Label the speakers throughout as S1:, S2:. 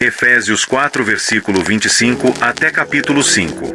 S1: Efésios 4 versículo 25 até capítulo 5.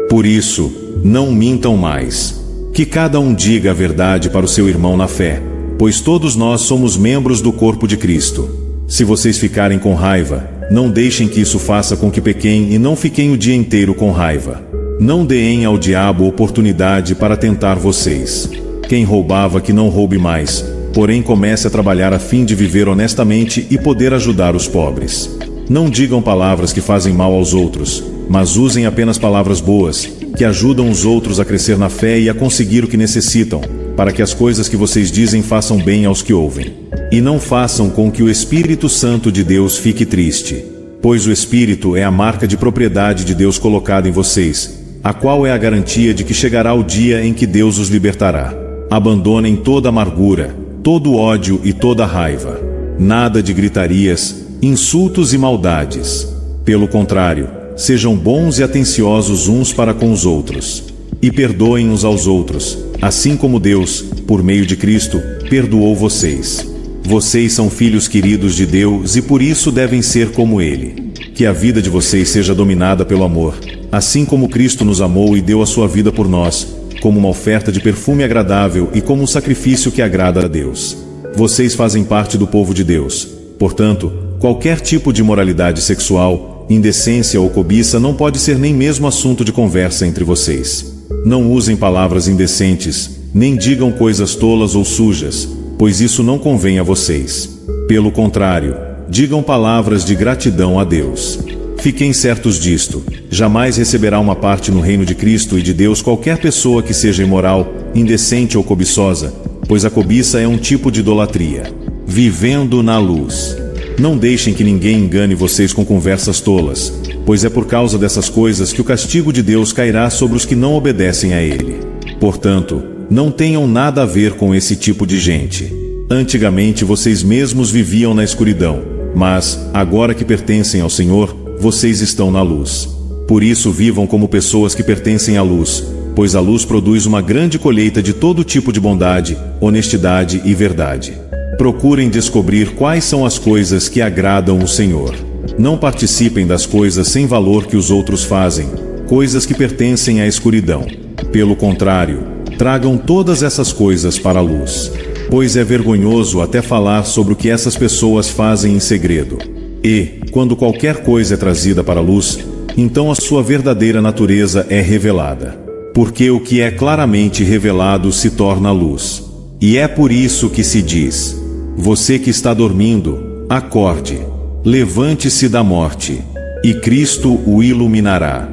S2: Por isso, não mintam mais. Que cada um diga a verdade para o seu irmão na fé, pois todos nós somos membros do corpo de Cristo. Se vocês ficarem com raiva, não deixem que isso faça com que pequem e não fiquem o dia inteiro com raiva. Não deem ao diabo oportunidade para tentar vocês. Quem roubava que não roube mais, porém comece a trabalhar a fim de viver honestamente e poder ajudar os pobres. Não digam palavras que fazem mal aos outros, mas usem apenas palavras boas, que ajudam os outros a crescer na fé e a conseguir o que necessitam, para que as coisas que vocês dizem façam bem aos que ouvem. E não façam com que o Espírito Santo de Deus fique triste, pois o Espírito é a marca de propriedade de Deus colocada em vocês, a qual é a garantia de que chegará o dia em que Deus os libertará. Abandonem toda amargura, todo ódio e toda raiva. Nada de gritarias, insultos e maldades. Pelo contrário, sejam bons e atenciosos uns para com os outros. E perdoem uns aos outros, assim como Deus, por meio de Cristo, perdoou vocês. Vocês são filhos queridos de Deus e por isso devem ser como Ele. Que a vida de vocês seja dominada pelo amor, assim como Cristo nos amou e deu a sua vida por nós, como uma oferta de perfume agradável e como um sacrifício que agrada a Deus. Vocês fazem parte do povo de Deus. Portanto, qualquer tipo de imoralidade sexual, indecência ou cobiça não pode ser nem mesmo assunto de conversa entre vocês. Não usem palavras indecentes, nem digam coisas tolas ou sujas, pois isso não convém a vocês. Pelo contrário, digam palavras de gratidão a Deus. Fiquem certos disto: jamais receberá uma parte no reino de Cristo e de Deus qualquer pessoa que seja imoral, indecente ou cobiçosa, pois a cobiça é um tipo de idolatria. Vivendo na luz. Não deixem que ninguém engane vocês com conversas tolas, pois é por causa dessas coisas que o castigo de Deus cairá sobre os que não obedecem a Ele. Portanto, não tenham nada a ver com esse tipo de gente. Antigamente vocês mesmos viviam na escuridão, mas, agora que pertencem ao Senhor, vocês estão na luz. Por isso vivam como pessoas que pertencem à luz, pois a luz produz uma grande colheita de todo tipo de bondade, honestidade e verdade. Procurem descobrir quais são as coisas que agradam o Senhor. Não participem das coisas sem valor que os outros fazem, coisas que pertencem à escuridão. Pelo contrário, tragam todas essas coisas para a luz, pois é vergonhoso até falar sobre o que essas pessoas fazem em segredo. E, quando qualquer coisa é trazida para a luz, então a sua verdadeira natureza é revelada. Porque o que é claramente revelado se torna luz. E é por isso que se diz: você que está dormindo, acorde, levante-se da morte, e Cristo o iluminará.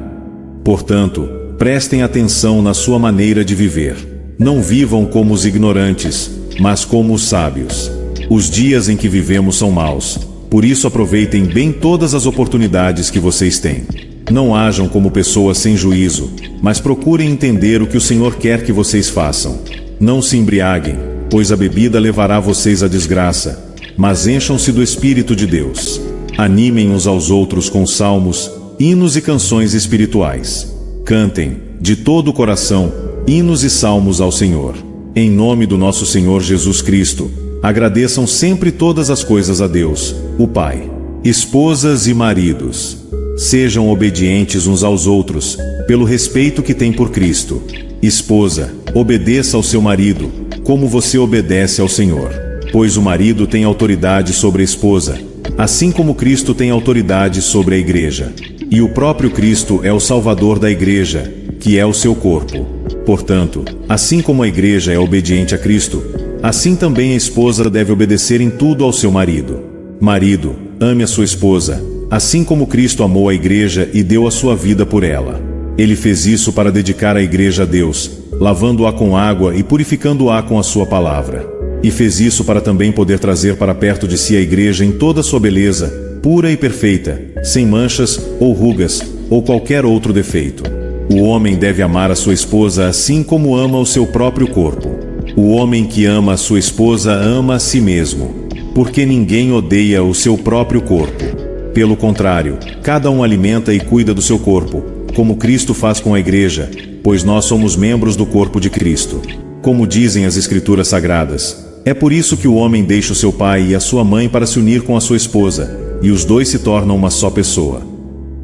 S2: Portanto, prestem atenção na sua maneira de viver. Não vivam como os ignorantes, mas como os sábios. Os dias em que vivemos são maus, por isso aproveitem bem todas as oportunidades que vocês têm. Não hajam como pessoas sem juízo, mas procurem entender o que o Senhor quer que vocês façam. Não se embriaguem, pois a bebida levará vocês à desgraça, mas encham-se do Espírito de Deus. Animem uns aos outros com salmos, hinos e canções espirituais. Cantem, de todo o coração, hinos e salmos ao Senhor. Em nome do nosso Senhor Jesus Cristo, agradeçam sempre todas as coisas a Deus, o Pai. Esposas e maridos, sejam obedientes uns aos outros, pelo respeito que têm por Cristo. Esposa, obedeça ao seu marido, como você obedece ao Senhor. Pois o marido tem autoridade sobre a esposa, assim como Cristo tem autoridade sobre a igreja. E o próprio Cristo é o Salvador da igreja, que é o seu corpo. Portanto, assim como a igreja é obediente a Cristo, assim também a esposa deve obedecer em tudo ao seu marido. Marido, ame a sua esposa, assim como Cristo amou a igreja e deu a sua vida por ela. Ele fez isso para dedicar a igreja a Deus, lavando-a com água e purificando-a com a sua palavra. E fez isso para também poder trazer para perto de si a igreja em toda a sua beleza, pura e perfeita, sem manchas ou rugas, ou qualquer outro defeito. O homem deve amar a sua esposa assim como ama o seu próprio corpo. O homem que ama a sua esposa ama a si mesmo, porque ninguém odeia o seu próprio corpo. Pelo contrário, cada um alimenta e cuida do seu corpo, como Cristo faz com a igreja, pois nós somos membros do corpo de Cristo. Como dizem as Escrituras Sagradas, é por isso que o homem deixa o seu pai e a sua mãe para se unir com a sua esposa, e os dois se tornam uma só pessoa.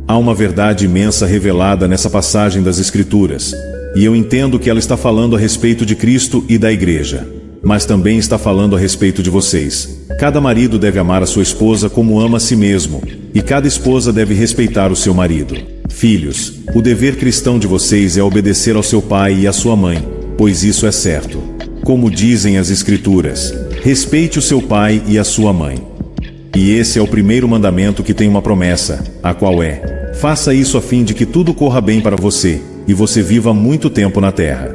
S2: Há uma verdade imensa revelada nessa passagem das Escrituras, e eu entendo que ela está falando a respeito de Cristo e da Igreja. Mas também está falando a respeito de vocês. Cada marido deve amar a sua esposa como ama a si mesmo, e cada esposa deve respeitar o seu marido. Filhos, o dever cristão de vocês é obedecer ao seu pai e à sua mãe, pois isso é certo. Como dizem as Escrituras, respeite o seu pai e a sua mãe. E esse é o primeiro mandamento que tem uma promessa, a qual é: faça isso a fim de que tudo corra bem para você, e você viva muito tempo na terra.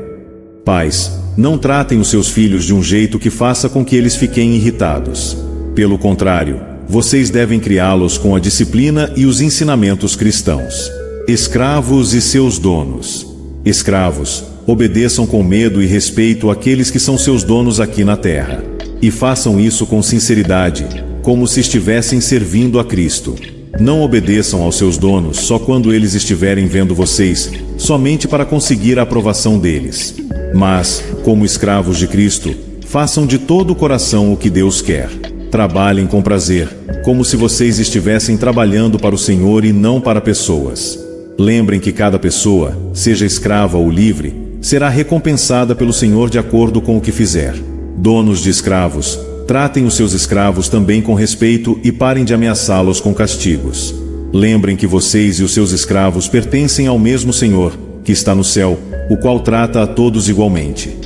S2: Pais, não tratem os seus filhos de um jeito que faça com que eles fiquem irritados. Pelo contrário, vocês devem criá-los com a disciplina e os ensinamentos cristãos. Escravos e seus donos. Escravos, obedeçam com medo e respeito àqueles que são seus donos aqui na terra. E façam isso com sinceridade, como se estivessem servindo a Cristo. Não obedeçam aos seus donos só quando eles estiverem vendo vocês, somente para conseguir a aprovação deles. Mas, como escravos de Cristo, façam de todo o coração o que Deus quer. Trabalhem com prazer, como se vocês estivessem trabalhando para o Senhor e não para pessoas. Lembrem que cada pessoa, seja escrava ou livre, será recompensada pelo Senhor de acordo com o que fizer. Donos de escravos, tratem os seus escravos também com respeito e parem de ameaçá-los com castigos. Lembrem que vocês e os seus escravos pertencem ao mesmo Senhor, que está no céu, o qual trata a todos igualmente.